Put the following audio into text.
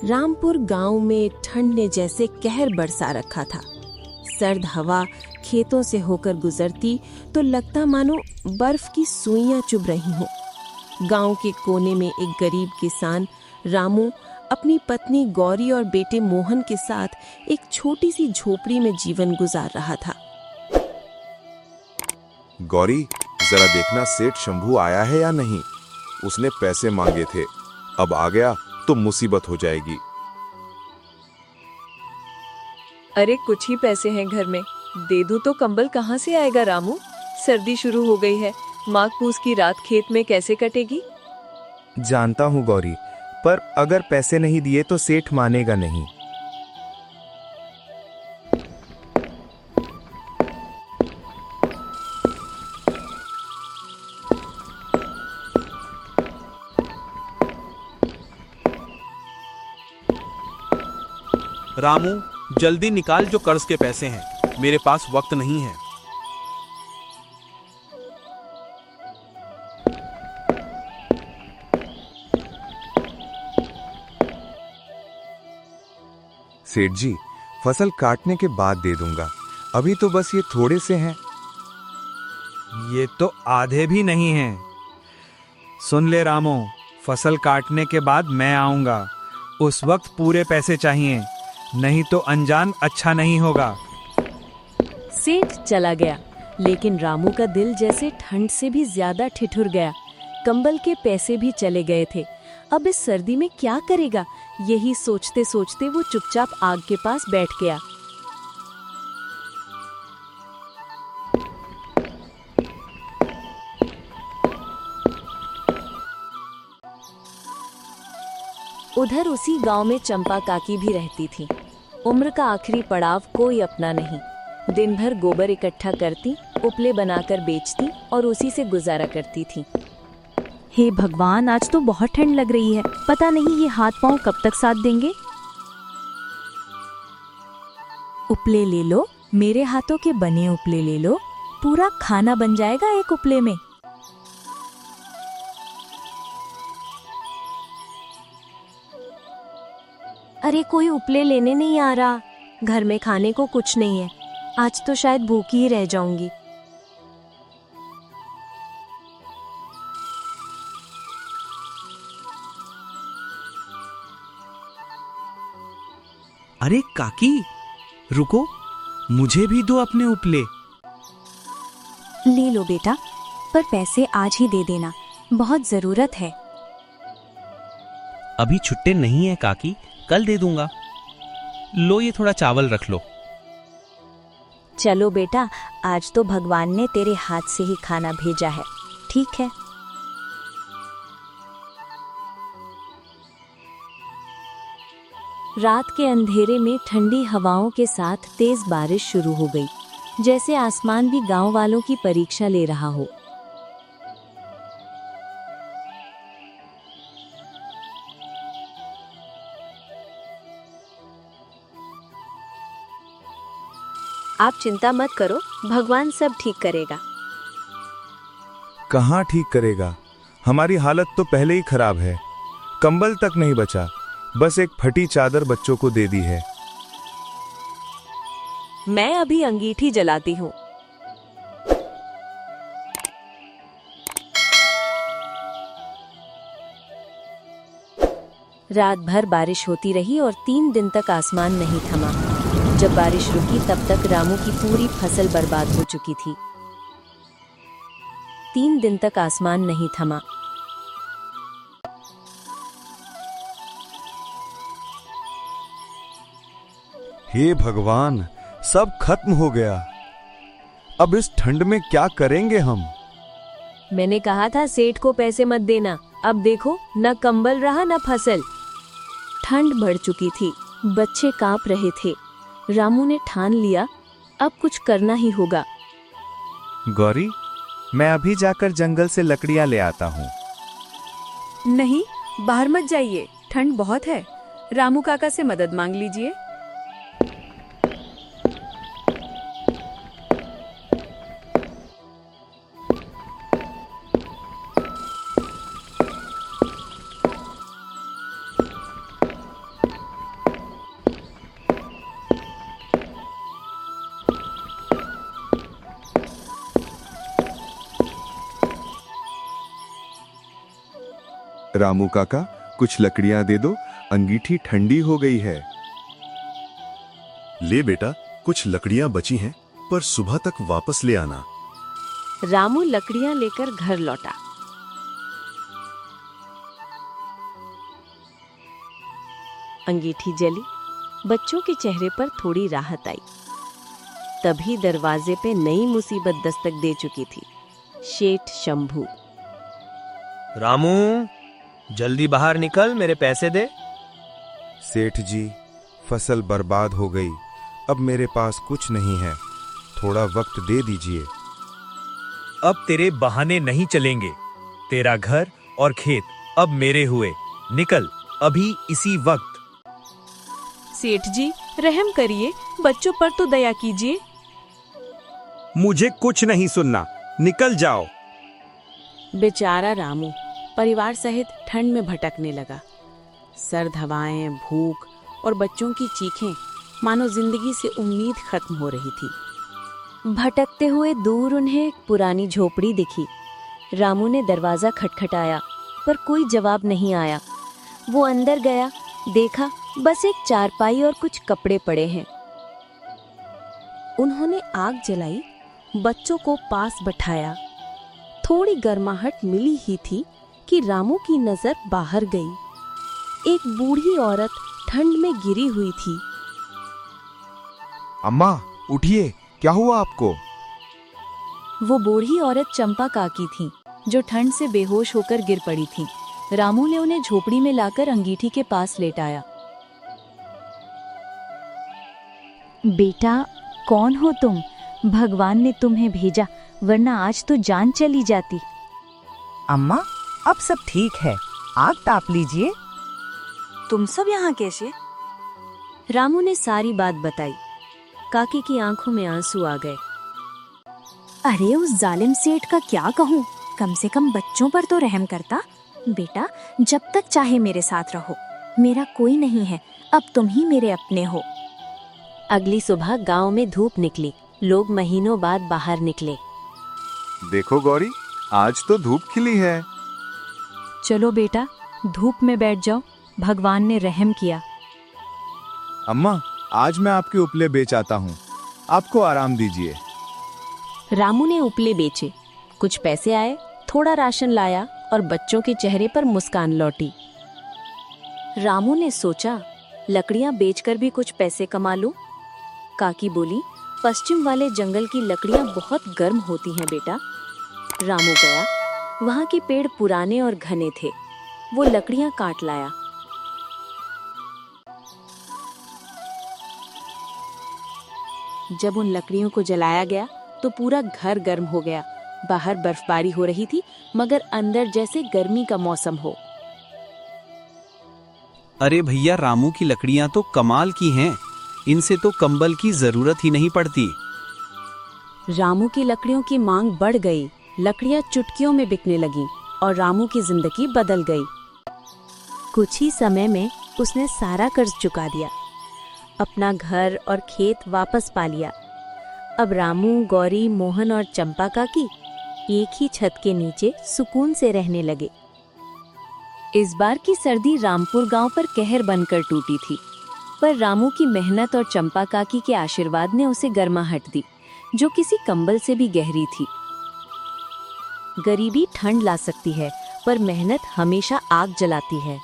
रामपुर गांव में ठंड ने जैसे कहर बरसा रखा था। सर्द हवा खेतों से होकर गुजरती तो लगता मानो बर्फ की सुइयां चुभ रही हों। गांव के कोने में एक गरीब किसान रामू अपनी पत्नी गौरी और बेटे मोहन के साथ एक छोटी सी झोपड़ी में जीवन गुजार रहा था। गौरी, जरा देखना सेठ शंभू आया है या नहीं। उसने पैसे मांगे थे, अब आ गया तो मुसीबत हो जाएगी। अरे कुछ ही पैसे हैं घर में, दे दूं तो कंबल कहाँ से आएगा रामू। सर्दी शुरू हो गई है, माघ पूस की रात खेत में कैसे कटेगी। जानता हूँ गौरी, पर अगर पैसे नहीं दिए तो सेठ मानेगा नहीं। रामू, जल्दी निकाल जो कर्ज के पैसे हैं, मेरे पास वक्त नहीं है। सेठ जी, फसल काटने के बाद दे दूंगा, अभी तो बस ये थोड़े से हैं। ये तो आधे भी नहीं हैं। सुन ले रामू, फसल काटने के बाद मैं आऊंगा, उस वक्त पूरे पैसे चाहिए, नहीं तो अनजान अच्छा नहीं होगा। सेठ चला गया, लेकिन रामू का दिल जैसे ठंड से भी ज्यादा ठिठुर गया। कंबल के पैसे भी चले गए थे, अब इस सर्दी में क्या करेगा, यही सोचते सोचते वो चुपचाप आग के पास बैठ गया। उधर उसी गांव में चंपा काकी भी रहती थी। उम्र का आखिरी पड़ाव कोई अपना नहीं। दिन भर गोबर इकट्ठा करती, उपले बनाकर बेचती और उसी से गुजारा करती थी। हे भगवान, आज तो बहुत ठंड लग रही है, पता नहीं ये हाथ पांव कब तक साथ देंगे। उपले ले लो, मेरे हाथों के बने उपले ले लो, पूरा खाना बन जाएगा एक उपले में। अरे कोई उपले लेने नहीं आ रहा, घर में खाने को कुछ नहीं है, आज तो शायद भूखी ही रह जाऊंगी। अरे काकी, रुको, मुझे भी दो अपने उपले। ले लो बेटा, पर पैसे आज ही दे देना, बहुत जरूरत है। अभी छुट्टे नहीं है काकी, कल दे दूंगा। लो ये थोड़ा चावल रख लो। चलो बेटा, आज तो भगवान ने तेरे हाथ से ही खाना भेजा है, ठीक है। रात के अंधेरे में ठंडी हवाओं के साथ तेज बारिश शुरू हो गई, जैसे आसमान भी गांव वालों की परीक्षा ले रहा हो। आप चिंता मत करो, भगवान सब ठीक करेगा। कहाँ ठीक करेगा, हमारी हालत तो पहले ही खराब है। कंबल तक नहीं बचा, बस एक फटी चादर बच्चों को दे दी है। मैं अभी अंगीठी जलाती हूँ। रात भर बारिश होती रही और 3 दिन तक आसमान नहीं थमा। जब बारिश रुकी तब तक रामू की पूरी फसल बर्बाद हो चुकी थी। 3 दिन तक आसमान नहीं थमा। हे भगवान, सब खत्म हो गया, अब इस ठंड में क्या करेंगे हम। मैंने कहा था सेठ को पैसे मत देना, अब देखो न कंबल रहा न फसल। ठंड बढ़ चुकी थी, बच्चे कांप रहे थे। रामू ने ठान लिया, अब कुछ करना ही होगा। गौरी, मैं अभी जाकर जंगल से लकड़ियां ले आता हूँ। नहीं, बाहर मत जाइए, ठंड बहुत है। रामू काका से मदद मांग लीजिए। रामू काका, कुछ लकड़ियां दे दो, अंगीठी ठंडी हो गई है। ले बेटा, कुछ लकड़ियां बची हैं, पर सुबह तक वापस ले आना। रामू लकड़ियां लेकर घर लौटा। अंगीठी जली, बच्चों के चेहरे पर थोड़ी राहत आई। तभी दरवाजे पे नई मुसीबत दस्तक दे चुकी थी। शेठ शंभू। रामू, जल्दी बाहर निकल, मेरे पैसे दे। सेठ जी, फसल बर्बाद हो गई, अब मेरे पास कुछ नहीं है, थोड़ा वक्त दे दीजिए। अब तेरे बहाने नहीं चलेंगे। तेरा घर और खेत अब मेरे हुए। निकल अभी, इसी वक्त। सेठ जी, रहम करिए, बच्चों पर तो दया कीजिए। मुझे कुछ नहीं सुनना, निकल जाओ। बेचारा रामू परिवार सहित ठंड में भटकने लगा। सर्द हवाएं, भूख और बच्चों की चीखें मानो जिंदगी से उम्मीद खत्म हो रही थी। भटकते हुए दूर उन्हें एक पुरानी झोपड़ी दिखी। रामू ने दरवाजा खटखटाया, पर कोई जवाब नहीं आया। वो अंदर गया, देखा बस एक चारपाई और कुछ कपड़े पड़े हैं। उन्होंने आग जलाई, बच्चों को पास बैठाया। थोड़ी गर्माहट मिली ही थी कि रामू की नजर बाहर गई। एक बूढ़ी औरत ठंड में गिरी हुई थी। अम्मा, उठिए, क्या हुआ आपको? वो बूढ़ी औरत चंपा काकी थी, जो ठंड से बेहोश होकर गिर पड़ी थी। रामू ने उन्हें झोपड़ी में लाकर अंगीठी के पास लेटाया। बेटा, कौन हो तुम? भगवान ने तुम्हें भेजा, वरना आज तो जान चली जाती। अम्मा, अब सब ठीक है, आग ताप लीजिए। तुम सब यहाँ कैसे? रामू ने सारी बात बताई। काकी की आंखों में आंसू आ गए। अरे उस जालिम सेठ का क्या कहूँ, कम से कम बच्चों पर तो रहम करता। बेटा, जब तक चाहे मेरे साथ रहो, मेरा कोई नहीं है, अब तुम ही मेरे अपने हो। अगली सुबह गांव में धूप निकली। लोग महीनों बाद बाहर निकले। देखो गौरी, आज तो धूप खिली है। चलो बेटा, धूप में बैठ जाओ, भगवान ने रहम किया। अम्मा, आज मैं आपके उपले बेच आता हूँ, आपको आराम दीजिए। रामू ने उपले बेचे, कुछ पैसे आए, थोड़ा राशन लाया और बच्चों के चेहरे पर मुस्कान लौटी। रामू ने सोचा, लकड़ियां बेचकर भी कुछ पैसे कमा लूं। काकी बोली, पश्चिम वाले जंगल की लकड़ियां बहुत गर्म होती हैं बेटा। रामू गया, वहां के पेड़ पुराने और घने थे। वो लकड़ियां काट लाया। जब उन लकड़ियों को जलाया गया तो पूरा घर गर्म हो गया। बाहर बर्फबारी हो रही थी, मगर अंदर जैसे गर्मी का मौसम हो। अरे भैया, रामू की लकड़ियां तो कमाल की हैं, इनसे तो कंबल की जरूरत ही नहीं पड़ती। रामू की लकड़ियों की मांग बढ़ गई। लकड़ियां चुटकियों में बिकने लगीं और रामू की जिंदगी बदल गई। कुछ ही समय में उसने सारा कर्ज चुका दिया, अपना घर और खेत वापस पा लिया। अब रामू, गौरी, मोहन और चंपा काकी एक ही छत के नीचे सुकून से रहने लगे। इस बार की सर्दी रामपुर गांव पर कहर बनकर टूटी थी, पर रामू की मेहनत और चंपा काकी के आशीर्वाद ने उसे गर्माहट दी, जो किसी कंबल से भी गहरी थी। गरीबी ठंड ला सकती है, पर मेहनत हमेशा आग जलाती है।